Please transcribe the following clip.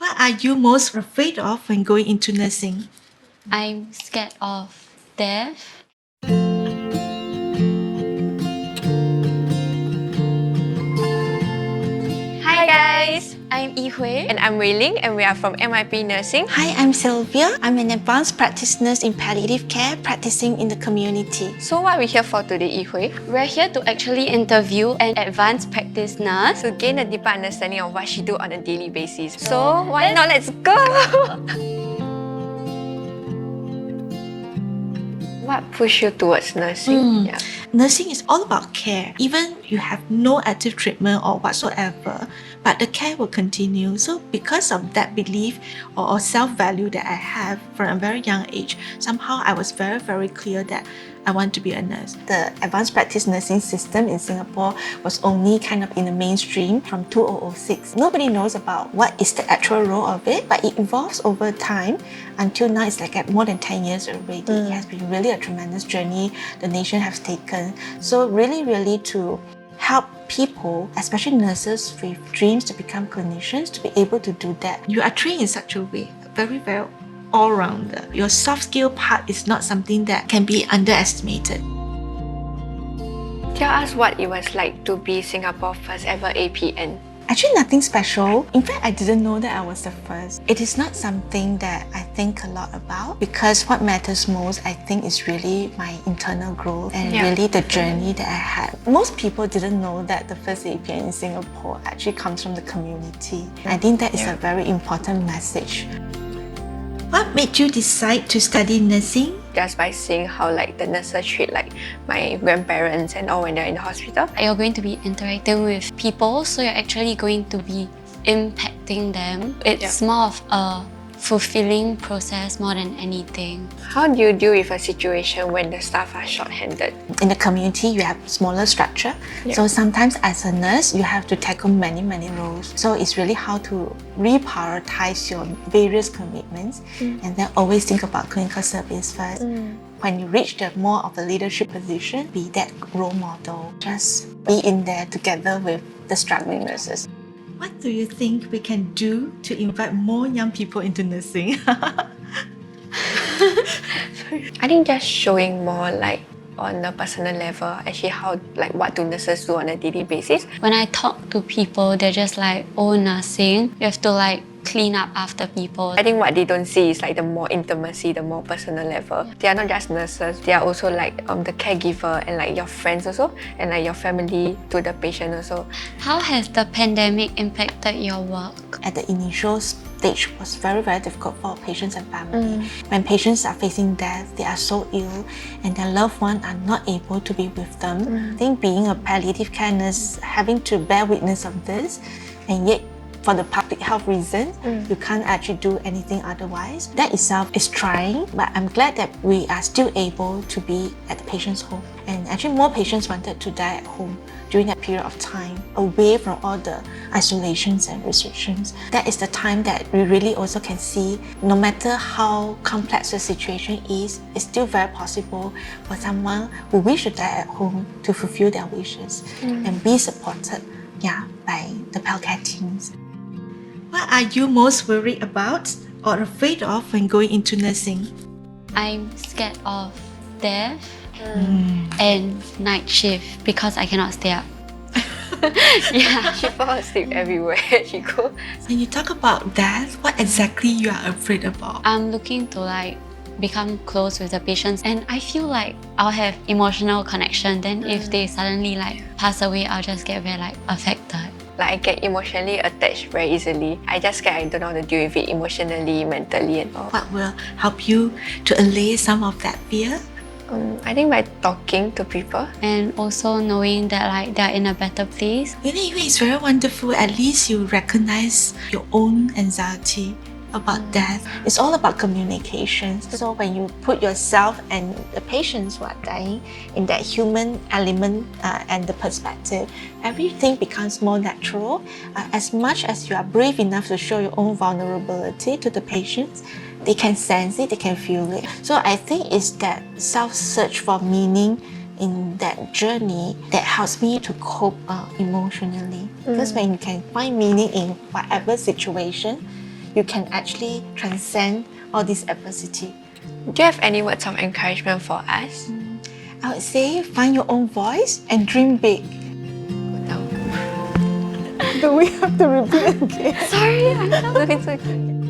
What are you most afraid of when going into nursing? I'm scared of death. Hi guys! I'm Yihui. And I'm Wei Ling and we are from MIP Nursing. Hi, I'm Sylvia. I'm an advanced practice nurse in palliative care practicing in the community. So what are we here for today, Yihui? We're here to actually interview an advanced practice nurse. To gain a deeper understanding of what she do on a daily basis. So why not let's go! What pushed you towards nursing? Nursing is all about care. Even you have no active treatment or whatsoever, but the care will continue. So because of that belief or self-value that I have from a very young age, somehow I was very, very clear that I want to be a nurse. The advanced practice nursing system in Singapore was only kind of in the mainstream from 2006. Nobody knows about what is the actual role of it, but it evolves over time until now it's like at more than 10 years already. It has been really a tremendous journey the nation has taken. So really to help people, especially nurses with dreams to become clinicians, to be able to do that. You are trained in such a way, very, very all-rounder. Your soft skill part is not something that can be underestimated. Tell us what it was like to be Singapore's first ever APN. Actually, nothing special. In fact, I didn't know that I was the first. It is not something that I think a lot about because what matters most, I think, is really my internal growth and really the journey that I had. Most people didn't know that the first APN in Singapore actually comes from the community. I think that is a very important message. What made you decide to study nursing? Just by seeing how like the nurses treat like my grandparents and all when they're in the hospital. You're going to be interacting with people, so you're actually going to be impacting them. It's more of a fulfilling process more than anything. How do you deal with a situation when the staff are shorthanded? In the community, you have smaller structure. So sometimes as a nurse, you have to tackle many roles. So it's really how to reprioritize your various commitments and then always think about clinical service first. When you reach the more of a leadership position, be that role model. Just be in there together with the struggling nurses. What do you think we can do to invite more young people into nursing? I think just showing more like on a personal level, actually how like what do nurses do on a daily basis. When I talk to people, they're just like, oh, nursing, you have to like clean up after people. I think what they don't see is like the more intimacy, the more personal level. They are not just nurses, they are also like the caregiver and like your friends also and like your family to the patient also. How has the pandemic impacted your work? At the initial stage was very difficult for patients and family. When patients are facing death, they are so ill and their loved ones are not able to be with them. I think being a palliative care nurse, having to bear witness of this, and yet for the public health reasons, you can't actually do anything otherwise. That itself is trying, but I'm glad that we are still able to be at the patient's home. And actually more patients wanted to die at home during that period of time, away from all the isolations and restrictions. That is the time that we really also can see, no matter how complex the situation is, it's still very possible for someone who wishes to die at home to fulfill their wishes and be supported by the healthcare teams. What are you most worried about or afraid of when going into nursing? I'm scared of death and night shift because I cannot stay up. She falls asleep everywhere she goes. When you talk about death, what exactly you are afraid about? I'm looking to like become close with the patients and I feel like I'll have emotional connection. Then if they suddenly like pass away, I'll just get very like affected. Like I get emotionally attached very easily. I just scared I don't know how to deal with it emotionally, mentally and all. What will help you to allay some of that fear? I think by talking to people. And also knowing that like they're in a better place. It's very wonderful. At least you recognize your own anxiety about death. It's all about communication. So when you put yourself and the patients who are dying in that human element and the perspective, everything becomes more natural. As much as you are brave enough to show your own vulnerability to the patients, they can sense it, they can feel it. So I think it's that self-search for meaning in that journey that helps me to cope emotionally. Because when you can find meaning in whatever situation, you can actually transcend all this adversity. Do you have any words of encouragement for us? I would say find your own voice and dream big. No. Do we have to repeat again? Sorry, I know. It's okay.